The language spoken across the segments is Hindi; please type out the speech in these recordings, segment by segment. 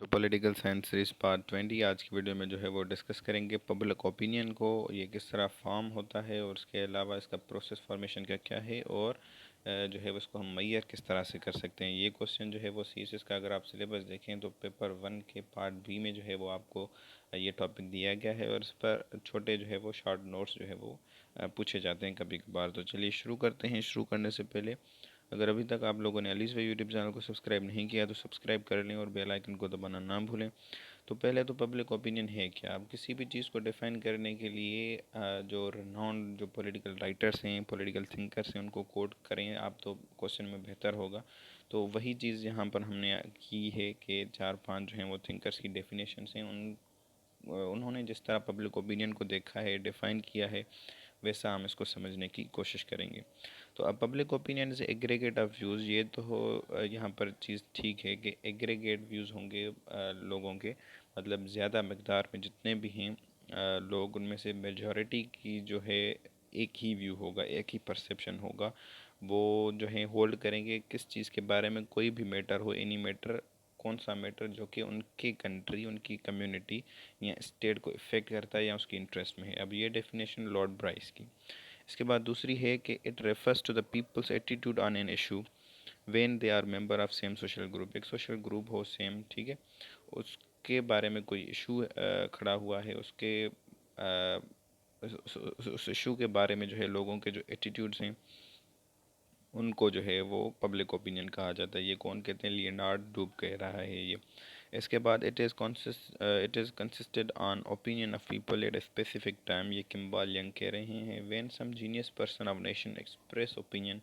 तो पॉलिटिकल साइंस सीरीज पार्ट 20 आज की वीडियो में जो है वो डिस्कस करेंगे पब्लिक ओपिनियन को, ये किस तरह फॉर्म होता है और उसके अलावा इसका प्रोसेस फॉर्मेशन का क्या है और जो है उसको हम मैयर किस तरह से कर सकते हैं। ये क्वेश्चन जो है वो सीएसएस का अगर आप सिलेबस देखें तो पेपर 1 के पार्ट बी में जो है वो आपको ये टॉपिक दिया गया है और इस पर छोटे जो है वो शॉर्ट नोट्स जो है वो पूछे जाते हैं कभी कभार। तो चलिए शुरू करते हैं। शुरू करने से पहले अगर अभी तक आप लोगों ने अलीस भाई यूट्यूब चैनल को सब्सक्राइब नहीं किया तो सब्सक्राइब कर लें और बेल आइकन को दबाना ना भूलें। तो पहले तो पब्लिक ओपिनियन है क्या। आप किसी भी चीज़ को डिफ़ाइन करने के लिए जो रिनाउंड जो पॉलिटिकल राइटर्स हैं, पॉलिटिकल थिंकर्स हैं, उनको कोट करें आप तो क्वेश्चन में बेहतर होगा। तो वही चीज़ यहाँ पर हमने की है कि 4-5 जो हैं वो थिंकर्स की डेफिनेशंस हैं। उन्होंने जिस तरह पब्लिक ओपिनियन को देखा है, डिफ़ाइन किया है, वैसा हम इसको समझने की कोशिश करेंगे। तो अब public opinion is aggregate of views, ये तो हो यहाँ पर चीज़ ठीक है कि एग्रीगेट व्यूज़ होंगे लोगों के, मतलब ज़्यादा मकदार में जितने भी हैं लोग, उनमें से मेजॉरिटी की जो है एक ही व्यू होगा, एक ही परसेप्शन होगा। वो जो है होल्ड करेंगे किस चीज़ के बारे में, कोई भी मैटर हो, एनी मैटर, कौन सा मैटर जो कि उनकी कंट्री, उनकी कम्युनिटी या स्टेट को इफ़ेक्ट करता है या उसकी इंटरेस्ट में है। अब ये डेफिनेशन लॉर्ड ब्राइस की। इसके बाद दूसरी है कि it refers to the people's attitude on an issue when they are member of same social group. एक सोशल ग्रुप हो सेम, ठीक है, उसके बारे में कोई इशू खड़ा हुआ है, उसके उस इशू के बारे में जो है लोगों के जो एटीट्यूड्स हैं उनको जो है वो पब्लिक ओपिनियन कहा जाता है। ये कौन कहते हैं? लियोनार्ड डूब कह रहा है ये। इसके बाद it is consisted on opinion of people at a specific time, ये किम्बाल यंग कह रहे हैं। When some genius person of nation express opinion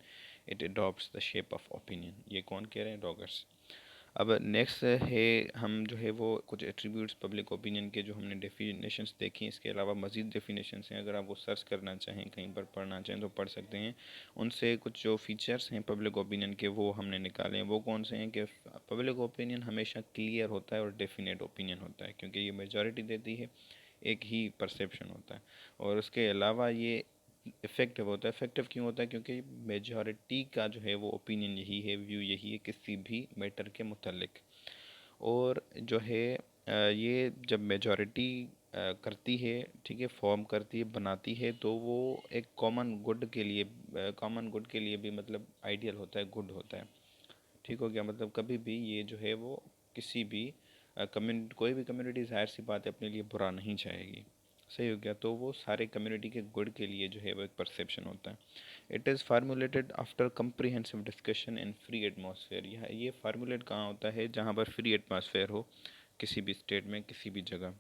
it adopts the shape of opinion, ये कौन कह रहे हैं? रॉगर्स। अब नेक्स्ट है, हम जो है वो कुछ एट्रीब्यूट्स पब्लिक ओपिनियन के जो हमने डेफिनेशंस देखी, इसके अलावा मज़ीद डेफिनेशंस हैं, अगर आप वो सर्च करना चाहें, कहीं पर पढ़ना चाहें तो पढ़ सकते हैं। उनसे कुछ जो फीचर्स हैं पब्लिक ओपिनियन के वो हमने निकाले हैं। वो कौन से हैं कि पब्लिक ओपिनियन हमेशा क्लियर होता है और डेफिनेट ओपिनियन होता है, क्योंकि ये मेजॉरिटी देती है, एक ही परसेप्शन होता है। और उसके अलावा ये इफ़ेक्टिव होता है। इफ़ेक्टिव क्यों होता है? क्योंकि मेजॉरिटी का जो है वो ओपिनियन यही है, व्यू यही है किसी भी मैटर के मुतल्लिक। और जो है ये जब मेजॉरिटी करती है, ठीक है, फॉर्म करती है, बनाती है, तो वो एक कॉमन गुड के लिए भी मतलब आइडियल होता है, गुड होता है। ठीक हो गया? मतलब कभी भी ये जो है वो किसी भी कम्युनिटी, कोई भी कम्युनिटी ज़ाहिर सी बात है अपने लिए बुरा नहीं चाहेगी। सही हो गया? तो वो सारे कम्युनिटी के गुड के लिए जो है वो एक परसेप्शन होता है। It is formulated after comprehensive discussion in free atmosphere. ये फार्मूलेट कहाँ होता है? जहाँ पर फ्री एटमॉस्फेयर हो, किसी भी स्टेट में, किसी भी जगह।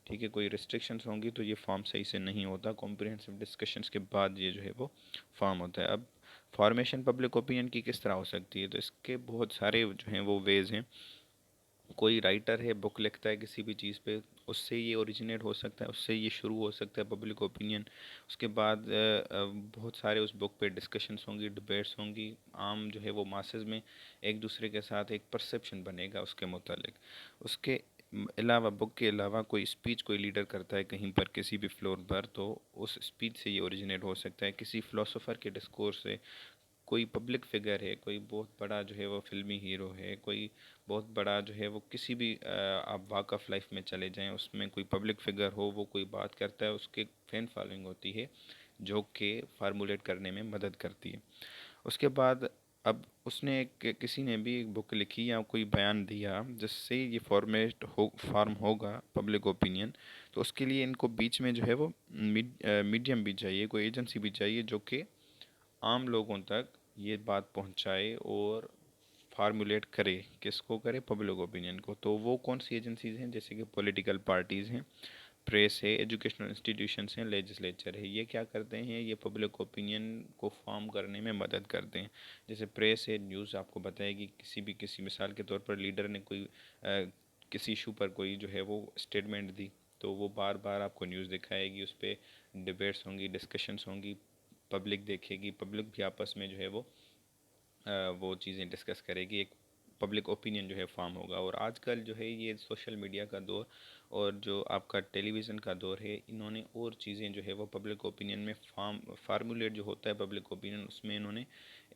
ठीक है, कोई रिस्ट्रिक्शंस होंगी तो ये फॉर्म सही से नहीं होता। कॉम्प्रिहेंसिव डिस्कशंस के बाद ये जो है वो फॉर्म होता है। अब फॉर्मेशन पब्लिक ओपिनियन की किस तरह हो सकती है? तो इसके बहुत सारे जो हैं वो वेज़ हैं। कोई राइटर है, बुक लिखता है किसी भी चीज़ पे, उससे ये ओरिजिनेट हो सकता है, उससे ये शुरू हो सकता है पब्लिक ओपिनियन। उसके बाद बहुत सारे उस बुक पे डिस्कशंस होंगी, डिबेट्स होंगी, आम जो है वो मासेस में एक दूसरे के साथ एक परसेप्शन बनेगा उसके मुतालिक। उसके अलावा, बुक के अलावा, कोई स्पीच कोई लीडर करता है कहीं पर किसी भी फ्लोर पर, तो उस स्पीच से ये ओरिजिनेट हो सकता है। किसी फ़िलासफ़र के डिस्कोर्स से, कोई पब्लिक फिगर है, कोई बहुत बड़ा जो है वो फिल्मी हीरो है, कोई बहुत बड़ा जो है वो किसी भी आप वॉक ऑफ लाइफ में चले जाएं, उसमें कोई पब्लिक फिगर हो, वो कोई बात करता है, उसके फैन फॉलोइंग होती है जो कि फार्मूलेट करने में मदद करती है। उसके बाद अब उसने किसी ने भी एक बुक लिखी या कोई बयान दिया जिससे ये फॉर्म होगा पब्लिक ओपिनियन, तो उसके लिए इनको बीच में जो है वो मीडियम भी चाहिए, कोई एजेंसी भी चाहिए जो कि आम लोगों तक ये बात पहुंचाए और फार्मूलेट करे। किसको करे? पब्लिक ओपिनियन को। तो वो कौन सी एजेंसीज हैं? जैसे कि पॉलिटिकल पार्टीज़ हैं, प्रेस है, एजुकेशनल इंस्टीट्यूशंस हैं, लेजिस्लेचर है। ये क्या करते हैं? ये पब्लिक ओपिनियन को फॉर्म करने में मदद करते हैं। जैसे प्रेस है, न्यूज़ आपको बताएगी, किसी मिसाल के तौर पर लीडर ने कोई किसी इशू पर कोई जो है वो स्टेटमेंट दी, तो वो बार बार आपको न्यूज़ दिखाएगी, उस पर डिबेट्स होंगी, डिस्कशंस होंगी, पब्लिक देखेगी, पब्लिक भी आपस में जो है वो चीज़ें डिस्कस करेगी, एक पब्लिक ओपिनियन जो है फॉर्म होगा। और आजकल जो है ये सोशल मीडिया का दौर और जो आपका टेलीविज़न का दौर है, इन्होंने और चीज़ें जो है वो पब्लिक ओपिनियन में फार्मूलेट जो होता है पब्लिक ओपिनियन, उसमें इन्होंने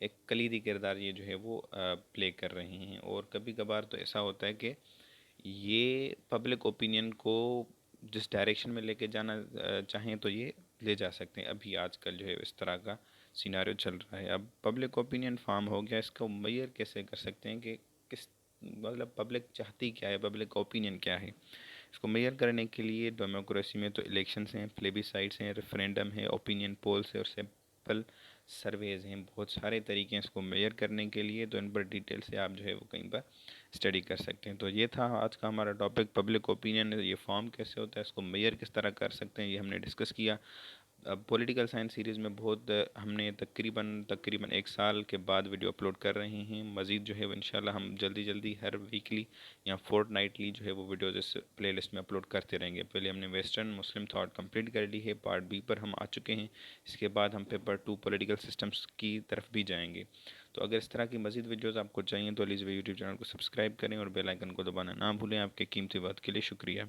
एक कलीदी किरदार ये जो है वो प्ले कर रहे हैं। और कभी कभार तो ऐसा होता है कि ये पब्लिक ओपिनियन को जिस डायरेक्शन में लेके जाना चाहें तो ये ले जा सकते हैं। अभी आजकल जो है इस तरह का सिनारियो चल रहा है। अब पब्लिक ओपिनियन फॉर्म हो गया, इसको मेजर कैसे कर सकते हैं कि किस मतलब पब्लिक चाहती क्या है, पब्लिक ओपिनियन क्या है। इसको मेजर करने के लिए डेमोक्रेसी में तो इलेक्शंस हैं, प्लेबिसाइड्स हैं, रेफरेंडम है, ओपिनियन पोल्स है और सैम्पल सर्वेज हैं। बहुत सारे तरीके हैं इसको मेजर करने के लिए, तो इन पर डिटेल से आप जो है वो कहीं पर स्टडी कर सकते हैं। तो ये था आज का हमारा टॉपिक, पब्लिक ओपिनियन ये फॉर्म कैसे होता है, इसको मेजर किस तरह कर सकते हैं, ये हमने डिस्कस किया। अब पॉलिटिकल साइंस सीरीज़ में बहुत हमने तकरीबन तकरीबन 1 साल के बाद वीडियो अपलोड कर रहे हैं। मज़ीद जो है वो इंशाल्लाह हम जल्दी जल्दी हर वीकली या फोर्टनाइटली जो है वो वीडियोज़ इस प्लेलिस्ट में अपलोड करते रहेंगे। पहले हमने वेस्टर्न मुस्लिम थॉट कंप्लीट कर ली है, पार्ट बी पर हम आ चुके हैं। इसके बाद हम पेपर 2 पॉलिटिकल सिस्टम्स की तरफ भी जाएंगे। तो अगर इस तरह की मज़ीद वीडियोज़ आपको चाहिए तो प्लीज़ यूट्यूब चैनल को सब्सक्राइब करें और बेल आइकन को दबाना ना भूलें। आपके कीमती वक्त के लिए शुक्रिया।